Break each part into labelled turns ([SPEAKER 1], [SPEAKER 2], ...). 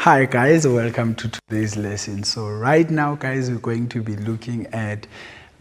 [SPEAKER 1] Hi guys, welcome to today's lesson. So right now guys, we're going to be looking at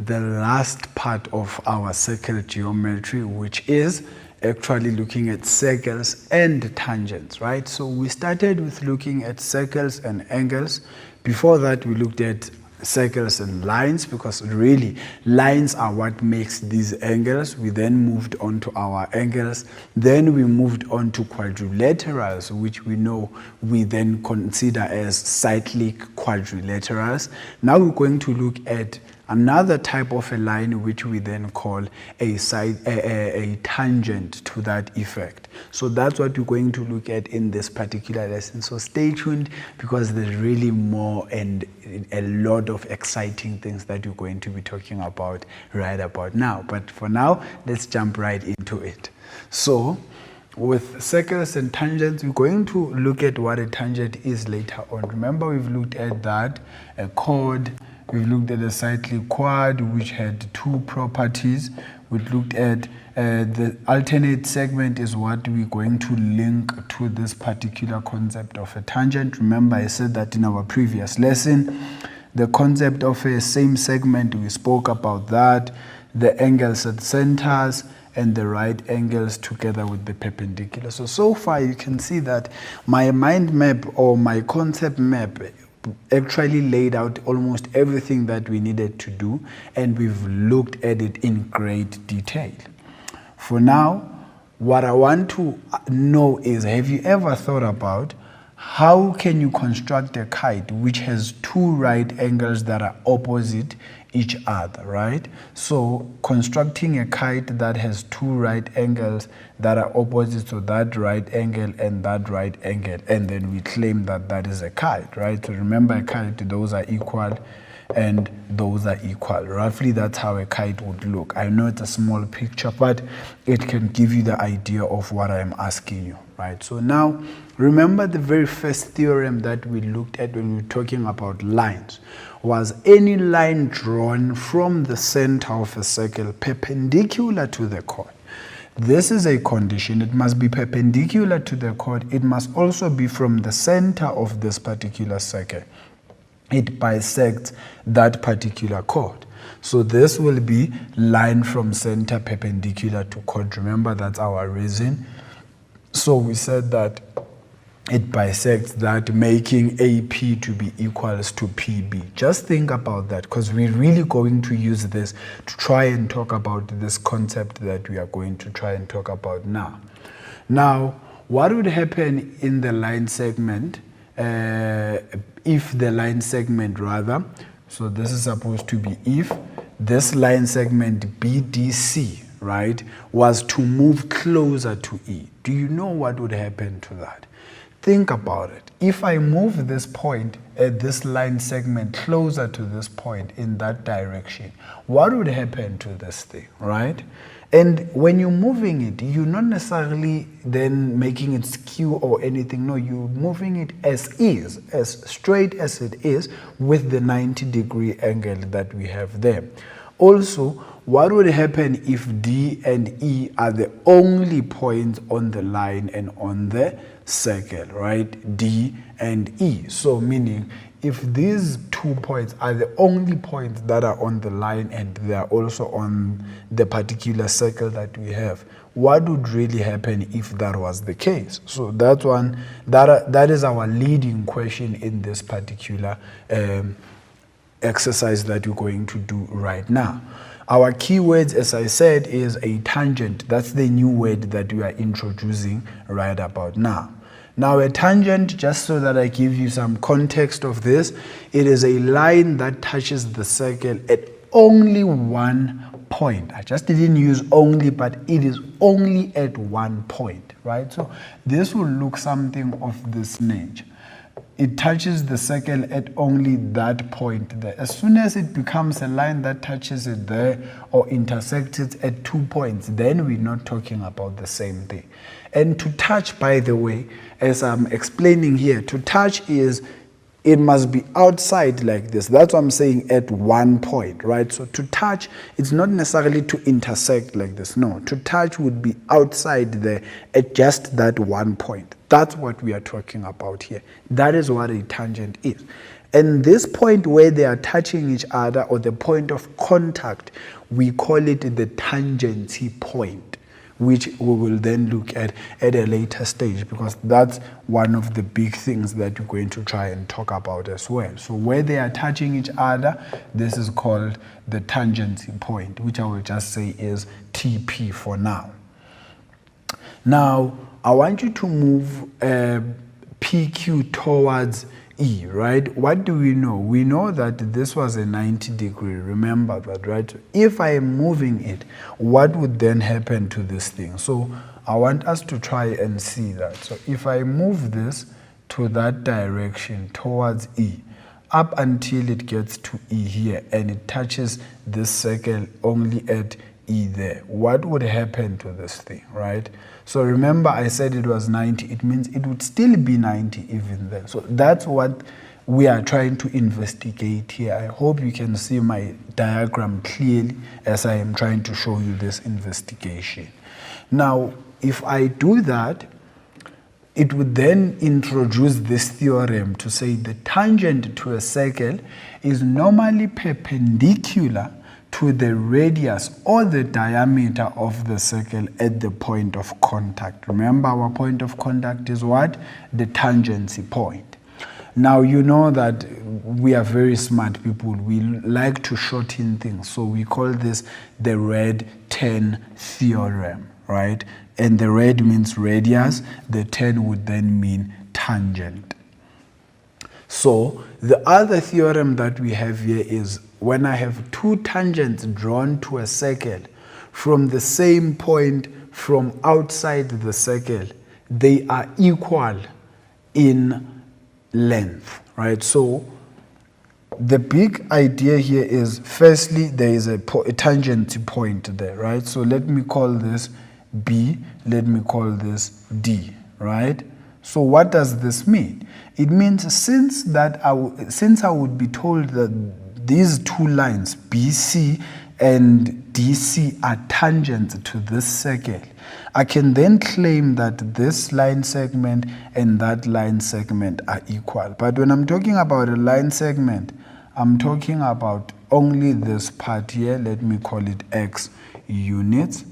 [SPEAKER 1] the last part of our circle geometry, which is actually looking at circles and tangents, right? So we started with looking at circles and angles. Before that, we looked at circles and lines, because really lines are what makes these angles. We then moved on to our angles, then we moved on to quadrilaterals, which we know we then consider as cyclic quadrilaterals. Now we're going to look at another type of a line, which we then call a tangent to that effect. So that's what we're going to look at in this particular lesson. So stay tuned, because there's really more and a lot of exciting things that we're going to be talking about right about now. But for now, let's jump right into it. So with circles and tangents, we're going to look at what a tangent is later on. Remember, we've looked at that, a chord. We've looked at a cyclic quad, which had two properties. We've looked at the alternate segment is what we're going to link to this particular concept of a tangent. Remember, I said that in our previous lesson. The concept of a same segment, we spoke about that. The angles at centers and the right angles together with the perpendicular. So far you can see that my mind map or my concept map actually laid out almost everything that we needed to do, and we've looked at it in great detail. For now, what I want to know is, have you ever thought about how can you construct a kite which has two right angles that are opposite each other, right? So constructing a kite that has two right angles that are opposite to that right angle and that right angle, and then we claim that that is a kite, right? So remember, a kite, those are equal and those are equal. Roughly, that's how a kite would look. I know it's a small picture, but it can give you the idea of what I'm asking you, right? So now, remember the very first theorem that we looked at when we were talking about lines was any line drawn from the center of a circle perpendicular to the chord. This is a condition. It must be perpendicular to the chord. It must also be from the center of this particular circle. It bisects that particular chord. So this will be line from center perpendicular to chord. Remember, that's our reason. So we said that it bisects that, making AP to be equals to PB. Just think about that, because we're really going to use this to try and talk about this concept that we are going to try and talk about now. Now, what would happen in the line segment if the line segment rather, so this is supposed to be if this line segment BDC, right, was to move closer to E. Do you know what would happen to that? Think about it. If I move this point at this line segment closer to this point in that direction, what would happen to this thing, right? And when you're moving it, you're not necessarily then making it skew or anything. No, you're moving it as is, as straight as it is, with the 90-degree angle that we have there. Also, what would happen if D and E are the only points on the line and on the circle, right? D and E. So meaning, if these 2 points are the only points that are on the line and they are also on the particular circle that we have, what would really happen if that was the case? So that is our leading question in this particular exercise that we're going to do right now. Our keywords, as I said, is a tangent. That's the new word that we are introducing right about now. Now, a tangent, just so that I give you some context of this, it is a line that touches the circle at only one point. I just didn't use only, but it is only at one point, right? So this will look something of this nature. It touches the circle at only that point there. As soon as it becomes a line that touches it there or intersects it at 2 points, then we're not talking about the same thing. And to touch, by the way, as I'm explaining here, to touch is it must be outside like this. That's what I'm saying, at one point, right? So to touch, it's not necessarily to intersect like this. No, to touch would be outside there at just that one point. That's what we are talking about here. That is what a tangent is. And this point where they are touching each other, or the point of contact, we call it the tangency point, which we will then look at a later stage, because that's one of the big things that we're going to try and talk about as well. So where they are touching each other, this is called the tangency point, which I will just say is TP for now. Now, I want you to move PQ towards E, right? What do we know? We know that this was a 90 degree, remember that, right? If I am moving it, what would then happen to this thing? So I want us to try and see that. So if I move this to that direction, towards E, up until it gets to E here, and it touches this circle only at E there, what would happen to this thing, right? So remember, I said it was 90. It means it would still be 90 even then. So that's what we are trying to investigate here. I hope you can see my diagram clearly as I am trying to show you this investigation. Now, if I do that, it would then introduce this theorem to say the tangent to a circle is normally perpendicular to the radius or the diameter of the circle at the point of contact. Remember, our point of contact is what? The tangency point. Now, you know that we are very smart people. We like to shorten things. So we call this the red 10 theorem, right? And the red means radius. The 10 would then mean tangent. So the other theorem that we have here is when I have two tangents drawn to a circle from the same point from outside the circle, they are equal in length, right? So the big idea here is, firstly, there is a tangent point there, right? So let me call this B, let me call this D, right? So what does this mean? It means since I would be told that these two lines, BC and DC, are tangent to this circle, I can then claim that this line segment and that line segment are equal. But when I'm talking about a line segment, I'm talking about only this part here. Let me call it X units,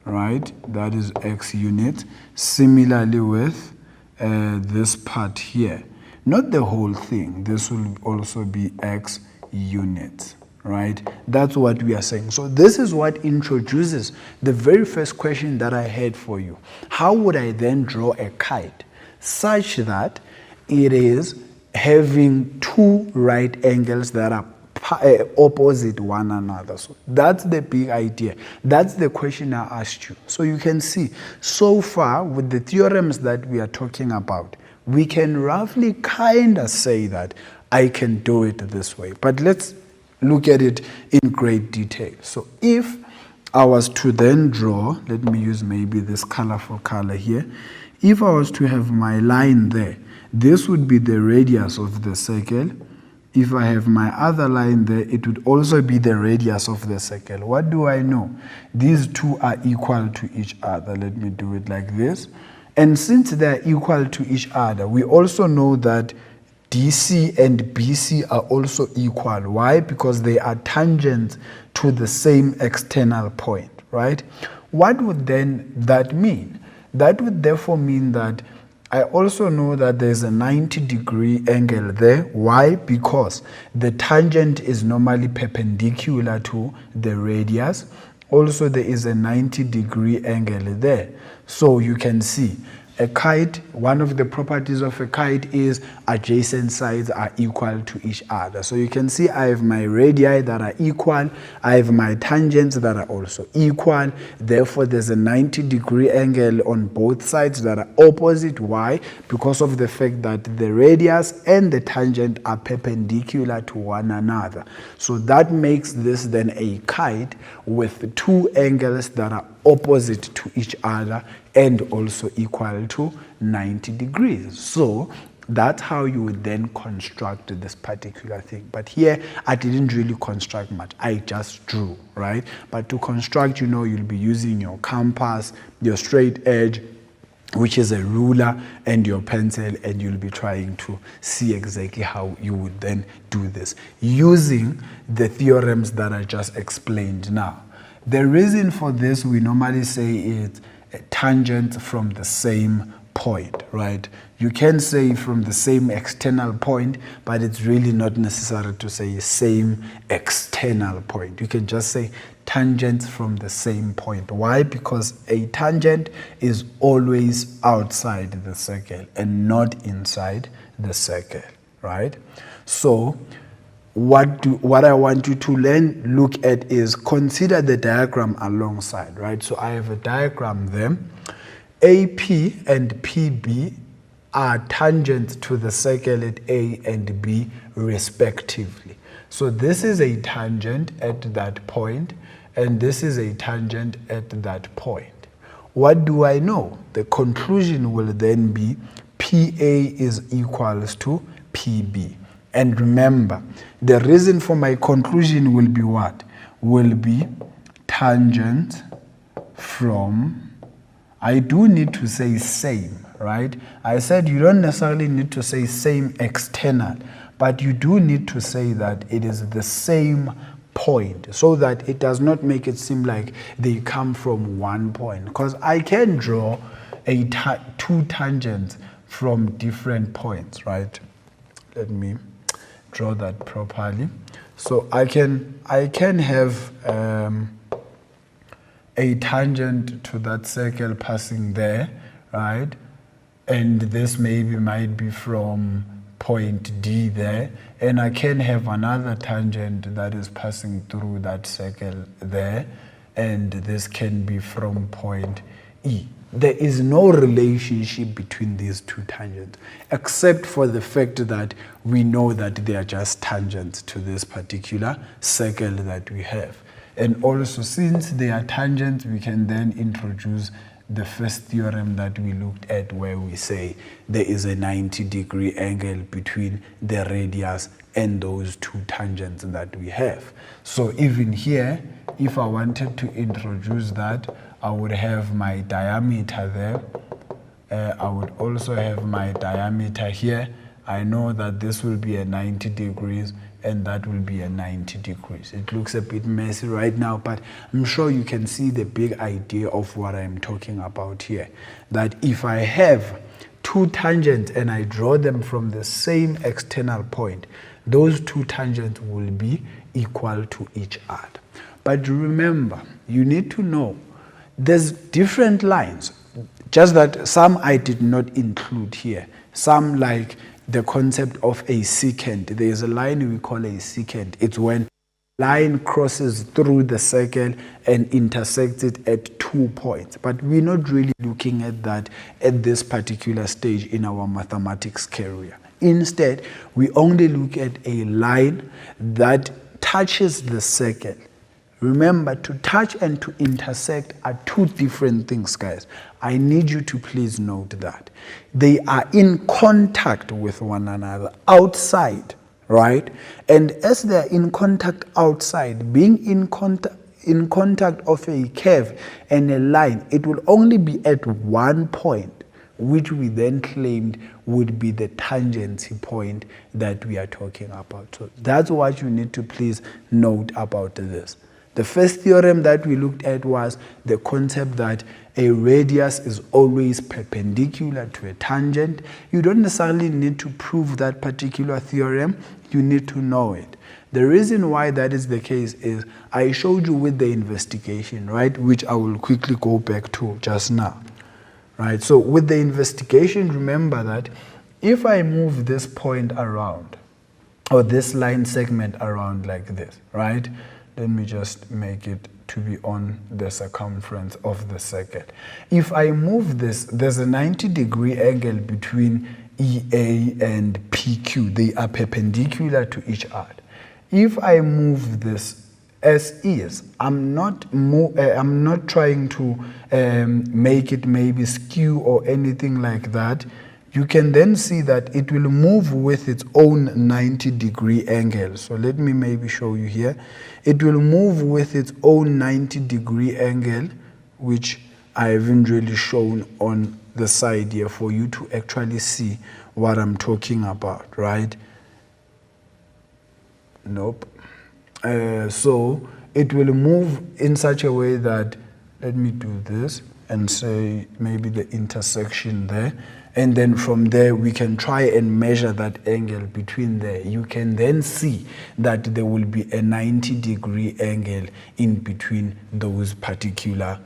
[SPEAKER 1] right? That is X units. Similarly with this part here, not the whole thing. This will also be X units, right? That's what we are saying. So this is what introduces the very first question that I had for you. How would I then draw a kite such that it is having two right angles that are opposite one another? So that's the big idea. That's the question I asked you. So you can see, so far with the theorems that we are talking about, we can roughly kind of say that I can do it this way. But let's look at it in great detail. So if I was to then draw, let me use maybe this colorful color here. If I was to have my line there, this would be the radius of the circle. If I have my other line there, it would also be the radius of the circle. What do I know? These two are equal to each other. Let me do it like this. And since they're equal to each other, we also know that DC and BC are also equal. Why? Because they are tangents to the same external point, right? What would then that mean? That would therefore mean that I also know that there's a 90-degree angle there. Why? Because the tangent is normally perpendicular to the radius. Also, there is a 90-degree angle there. So you can see a kite, one of the properties of a kite is adjacent sides are equal to each other. So you can see I have my radii that are equal, I have my tangents that are also equal. Therefore, there's a 90-degree angle on both sides that are opposite. Why? Because of the fact that the radius and the tangent are perpendicular to one another. So that makes this then a kite with two angles that are opposite to each other and also equal to 90 degrees. So That's how you would then construct this particular thing. But here, I didn't really construct much. I just drew, right? But to construct, you'll be using your compass, your straight edge, which is a ruler, and your pencil, and you'll be trying to see exactly how you would then do this using the theorems that I just explained now. The reason for this, we normally say it's a tangent from the same point, right? You can say from the same external point, but it's really not necessary to say same external point. You can just say tangents from the same point. Why? Because a tangent is always outside the circle and not inside the circle, right? So what I want you to look at is consider the diagram alongside, right? So I have a diagram there. AP and PB are tangents to the circle at A and B respectively. So this is a tangent at that point, and this is a tangent at that point. What do I know? The conclusion will then be PA is equals to PB. And remember, the reason for my conclusion will be what? Will be tangent from, I do need to say same, right? I said you don't necessarily need to say same external, but you do need to say that it is the same point so that it does not make it seem like they come from one point. Because I can draw two tangents from different points, right? Let me draw that properly. So I can have a tangent to that circle passing there, right? And this might be from point D there, and I can have another tangent that is passing through that circle there, and this can be from point E. There is no relationship between these two tangents, except for the fact that we know that they are just tangents to this particular circle that we have. And also, since they are tangents, we can then introduce the first theorem that we looked at, where we say there is a 90-degree angle between the radius and those two tangents that we have. So even here, if I wanted to introduce that, I would have my diameter there. I would also have my diameter here. I know that this will be a 90 degrees and that will be a 90 degrees. It looks a bit messy right now, but I'm sure you can see the big idea of what I'm talking about here. That if I have two tangents and I draw them from the same external point, those two tangents will be equal to each other. But remember, you need to know there's different lines, just that some I did not include here. Some, like the concept of a secant. There's a line we call a secant. It's when line crosses through the circle and intersects it at 2 points. But we're not really looking at that at this particular stage in our mathematics career. Instead, we only look at a line that touches the circle. Remember, to touch and to intersect are two different things, guys. I need you to please note that. They are in contact with one another outside, right? And as they're in contact outside, being in contact of a curve and a line, it will only be at one point, which we then claimed would be the tangency point that we are talking about. So that's what you need to please note about this. The first theorem that we looked at was the concept that a radius is always perpendicular to a tangent. You don't necessarily need to prove that particular theorem, you need to know it. The reason why that is the case is I showed you with the investigation, right, which I will quickly go back to just now. Right, so with the investigation, remember that if I move this point around, or this line segment around like this, right? Let me just make it to be on the circumference of the circle. If I move this, there's a 90-degree angle between EA and PQ. They are perpendicular to each other. If I move this as is, I'm not trying to make it maybe skew or anything like that. you can then see that it will move with its own 90-degree angle. So let me maybe show you here. It will move with its own 90-degree angle, which I haven't really shown on the side here for you to actually see what I'm talking about, right? Nope. So it will move in such a way that, let me do this and say maybe the intersection there, and then from there we can try and measure that angle between there. You can then see that there will be a 90-degree angle in between those particular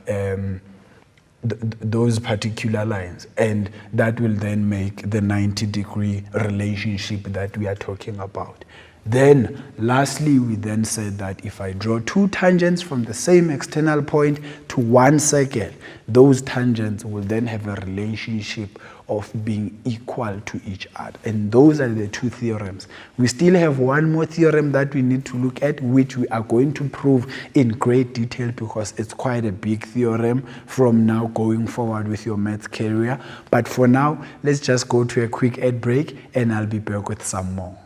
[SPEAKER 1] lines, and that will then make the 90-degree relationship that we are talking about. Then lastly, we then said that if I draw two tangents from the same external point to one circle, those tangents will then have a relationship of being equal to each other. And those are the two theorems. We still have one more theorem that we need to look at, which we are going to prove in great detail because it's quite a big theorem from now going forward with your maths career. But for now, let's just go to a quick ad break and I'll be back with some more.